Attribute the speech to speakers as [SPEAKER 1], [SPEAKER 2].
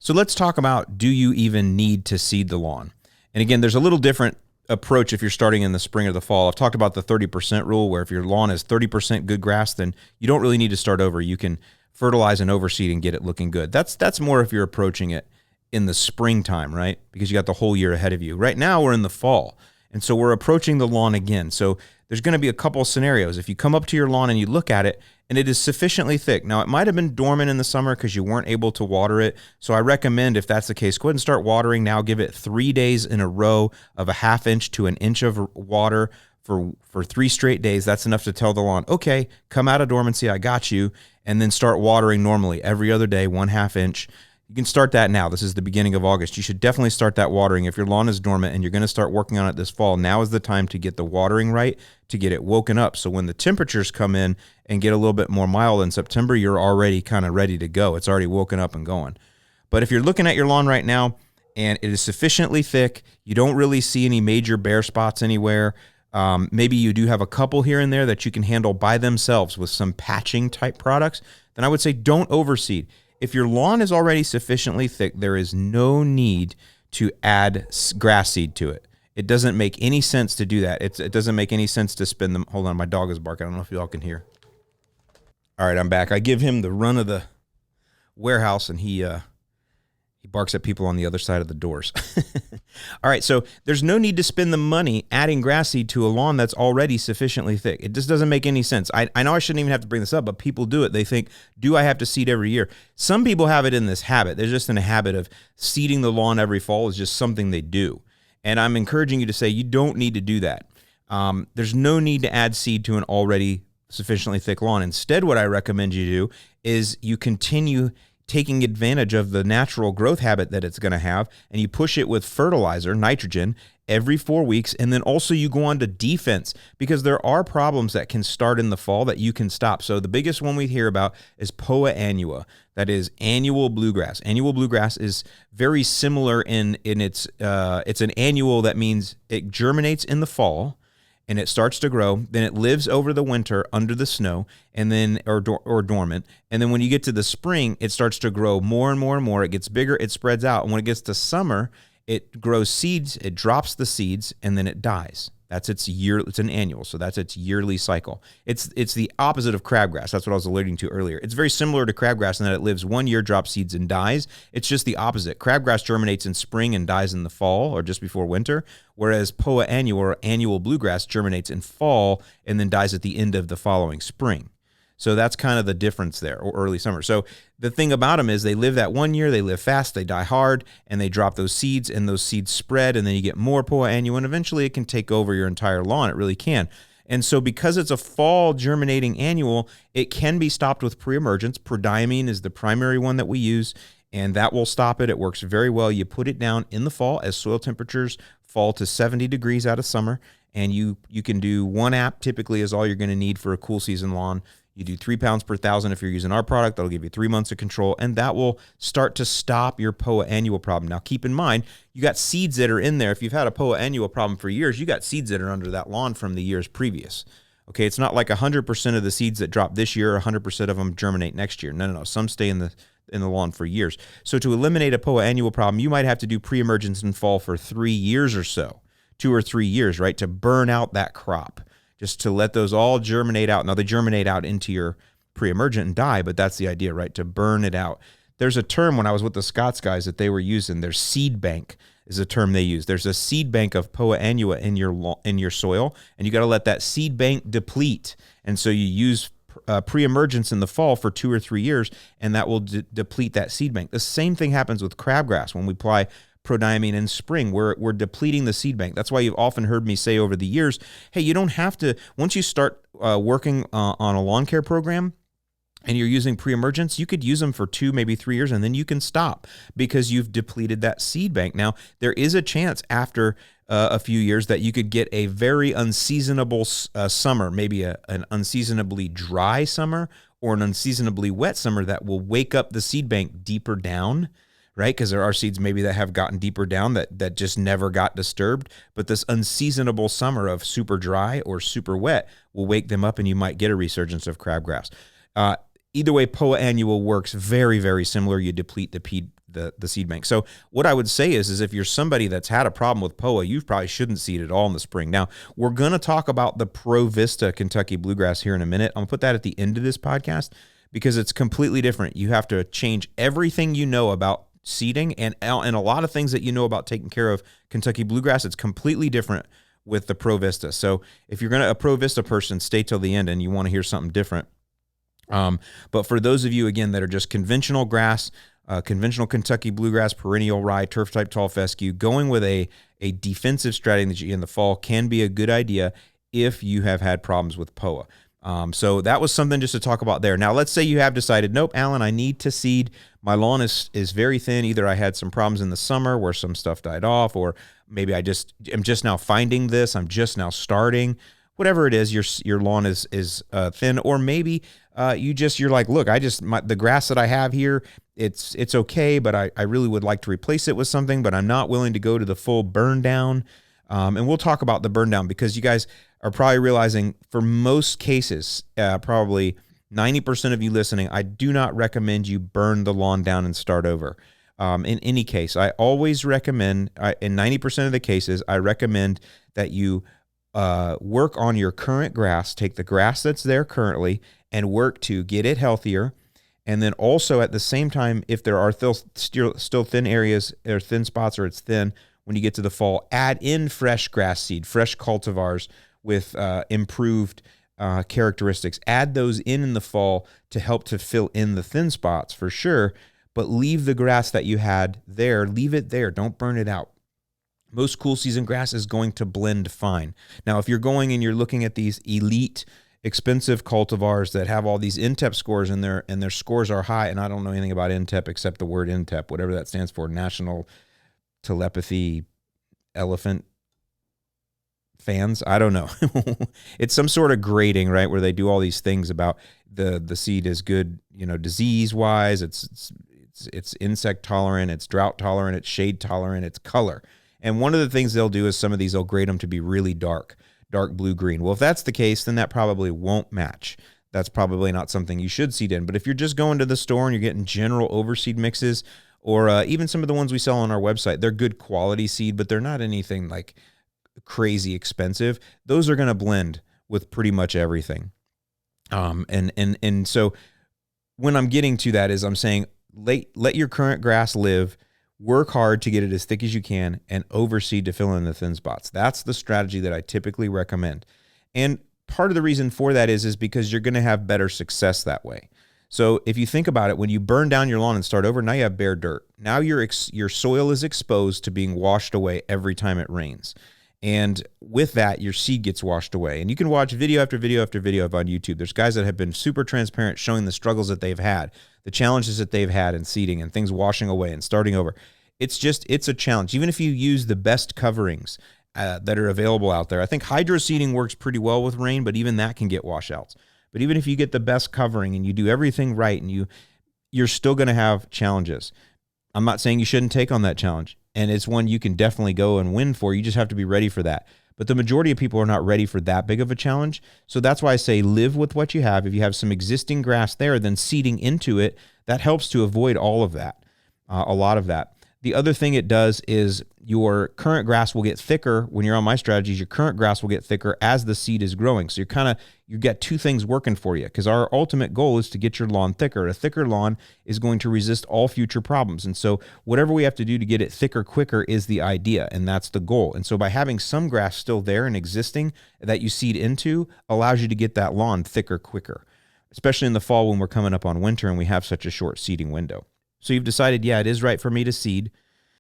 [SPEAKER 1] So let's talk about, do you even need to seed the lawn? And again, there's a little different approach if you're starting in the spring or the fall. I've talked about the 30% rule, where if your lawn is 30% good grass, then you don't really need to start over. You can fertilize and overseed and get it looking good. That's more if you're approaching it in the springtime, right? Because you got the whole year ahead of you. Right now we're in the fall, and so we're approaching the lawn again. So there's going to be a couple of scenarios. If you come up to your lawn and you look at it and it is sufficiently thick. Now, it might have been dormant in the summer because you weren't able to water it. So I recommend, if that's the case, go ahead and start watering now. Give it 3 days in a row of a ½ inch to an inch of water for 3 straight days. That's enough to tell the lawn, okay, come out of dormancy, I got you, and then start watering normally every other day, 1/2 inch. You can start that now. This is the beginning of August. You should definitely start that watering. If your lawn is dormant and you're going to start working on it this fall, now is the time to get the watering right, to get it woken up. So when the temperatures come in and get a little bit more mild in September, you're already kind of ready to go. It's already woken up and going. But if you're looking at your lawn right now and it is sufficiently thick, you don't really see any major bare spots anywhere, maybe you do have a couple here and there that you can handle by themselves with some patching type products, then I would say don't overseed. If your lawn is already sufficiently thick, there is no need to add grass seed to it. It doesn't make any sense to do that. It doesn't make any sense to spend them. Hold on, my dog is barking. I don't know if y'all can hear. All right, I'm back. I give him the run of the warehouse, and he barks at people on the other side of the doors. All right, so there's no need to spend the money adding grass seed to a lawn that's already sufficiently thick. It just doesn't make any sense. I know I shouldn't even have to bring this up, but people do it. They think, do I have to seed every year? Some people have it in this habit. They're just in a habit of seeding the lawn every fall. Is just something they do. And I'm encouraging you to say you don't need to do that. There's no need to add seed to an already sufficiently thick lawn. Instead, what I recommend you do is you continue taking advantage of the natural growth habit that it's going to have, and you push it with fertilizer, nitrogen, every 4 weeks, and then also you go on to defense, because there are problems that can start in the fall that you can stop. So the biggest one we hear about is Poa annua. That is annual bluegrass. Annual bluegrass is very similar in it's an annual. That means it germinates in the fall, and it starts to grow, then it lives over the winter under the snow, and then or dormant, and then when you get to the spring, it starts to grow more and more and more. It gets bigger, it spreads out, and when it gets to summer, it grows seeds, it drops the seeds, and then it dies. That's its year. It's an annual, so that's its yearly cycle. It's the opposite of crabgrass. That's what I was alluding to earlier. It's very similar to crabgrass in that it lives 1 year, drops seeds, and dies. It's just the opposite. Crabgrass germinates in spring and dies in the fall or just before winter, whereas Poa annua, or annual bluegrass, germinates in fall and then dies at the end of the following spring. So that's kind of the difference there, or early summer. So the thing about them is they live that 1 year, they live fast, they die hard, and they drop those seeds, and those seeds spread, and then you get more Poa annua, and eventually it can take over your entire lawn. It really can. And so because it's a fall germinating annual, it can be stopped with pre-emergence. Prodiamine is the primary one that we use, and that will stop it. It works very well. You put it down in the fall as soil temperatures fall to 70 degrees out of summer, and you can do 1 app typically is all you're going to need for a cool season lawn. You do 3 pounds per thousand if you're using our product. That'll give you 3 months of control, and that will start to stop your Poa annua problem. Now, keep in mind, you got seeds that are in there. If you've had a Poa annua problem for years, you got seeds that are under that lawn from the years previous. Okay, it's not like 100% of the seeds that drop this year, 100% of them germinate next year. No. Some stay in the lawn for years. So to eliminate a Poa annua problem, you might have to do pre-emergence in fall for 3 years or so, 2 or 3 years, right, to burn out that crop. Just to let those all germinate out. Now, they germinate out into your pre-emergent and die, but that's the idea, right? To burn it out. There's a term when I was with the Scots guys that they were using. Their seed bank is a term they use. There's a seed bank of Poa annua in your soil, and you got to let that seed bank deplete. And so you use pre-emergence in the fall for 2 or 3 years, and that will deplete that seed bank. The same thing happens with crabgrass when we apply Prodiamine in spring. We're depleting the seed bank. That's why you've often heard me say over the years, hey, you don't have to, once you start working on a lawn care program and you're using pre-emergence, you could use them for 2, maybe 3 years, and then you can stop because you've depleted that seed bank. Now, there is a chance after a few years that you could get a very unseasonable summer, maybe an unseasonably dry summer or an unseasonably wet summer that will wake up the seed bank deeper down, right? Because there are seeds maybe that have gotten deeper down that just never got disturbed. But this unseasonable summer of super dry or super wet will wake them up, and you might get a resurgence of crabgrass. Either way, Poa annua works very, very similar. You deplete the the seed bank. So what I would say is if you're somebody that's had a problem with POA, you probably shouldn't seed at all in the spring. Now, we're going to talk about the Pro Vista Kentucky Bluegrass here in a minute. I'm going to put that at the end of this podcast because it's completely different. You have to change everything you know about seeding and a lot of things that you know about taking care of Kentucky Bluegrass. It's completely different with the Pro Vista. So if you're a Pro Vista person, stay till the end and you want to hear something different. But for those of you, again, that are just conventional grass, conventional Kentucky Bluegrass, perennial rye, turf type tall fescue, going with a defensive strategy in the fall can be a good idea if you have had problems with POA. So that was something just to talk about there. Now, let's say you have decided, nope, Alan, I need to seed. My lawn is very thin. Either I had some problems in the summer where some stuff died off, or maybe I'm just now finding this. I'm just now starting. Whatever it is, your lawn is thin, or maybe you're like, look, the grass that I have here, it's okay, but I really would like to replace it with something, but I'm not willing to go to the full burn down. And we'll talk about the burn down because you guys are probably realizing for most cases, probably 90% of you listening, I do not recommend you burn the lawn down and start over. In any case, I always recommend, in 90% of the cases, I recommend that you work on your current grass, take the grass that's there currently and work to get it healthier. And then also at the same time, if there are still thin areas or thin spots or it's thin, when you get to the fall, add in fresh grass seed, fresh cultivars with improved characteristics. Add those in the fall to help to fill in the thin spots for sure, but leave the grass that you had there, leave it there. Don't burn it out. Most cool season grass is going to blend fine. Now, if you're going and you're looking at these elite, expensive cultivars that have all these NTEP scores in there, and their scores are high, and I don't know anything about NTEP except the word NTEP, whatever that stands for, National Telepathy Elephant Fans. I don't know. It's some sort of grading, right, where they do all these things about the seed is good, disease-wise, it's insect tolerant, it's drought tolerant, it's shade tolerant, it's color. And one of the things they'll do is some of these, they'll grade them to be really dark blue-green. Well, if that's the case, then that probably won't match. That's probably not something you should seed in. But if you're just going to the store and you're getting general overseed mixes, or even some of the ones we sell on our website, they're good quality seed, but they're not anything like crazy expensive. Those are going to blend with pretty much everything. And so when I'm getting to that is I'm saying, let your current grass live. Work hard to get it as thick as you can and overseed to fill in the thin spots. That's the strategy that I typically recommend. And part of the reason for that is because you're going to have better success that way. So if you think about it, when you burn down your lawn and start over, now you have bare dirt. Now your soil is exposed to being washed away every time it rains. And with that, your seed gets washed away. And you can watch video after video after video on YouTube. There's guys that have been super transparent showing the struggles that they've had, the challenges that they've had in seeding and things washing away and starting over. It's a challenge. Even if you use the best coverings that are available out there. I think hydro seeding works pretty well with rain, but even that can get washouts. But even if you get the best covering and you do everything right and you're still going to have challenges. I'm not saying you shouldn't take on that challenge. And it's one you can definitely go and win for. You just have to be ready for that. But the majority of people are not ready for that big of a challenge. So that's why I say live with what you have. If you have some existing grass there, then seeding into it, that helps to avoid all of that, a lot of that. The other thing it does is your current grass will get thicker. When you're on my strategies, your current grass will get thicker as the seed is growing. So you get two things working for you, because our ultimate goal is to get your lawn thicker. A thicker lawn is going to resist all future problems. And so whatever we have to do to get it thicker quicker is the idea, and that's the goal. And so by having some grass still there and existing that you seed into allows you to get that lawn thicker quicker, especially in the fall when we're coming up on winter and we have such a short seeding window. So you've decided, yeah, it is right for me to seed.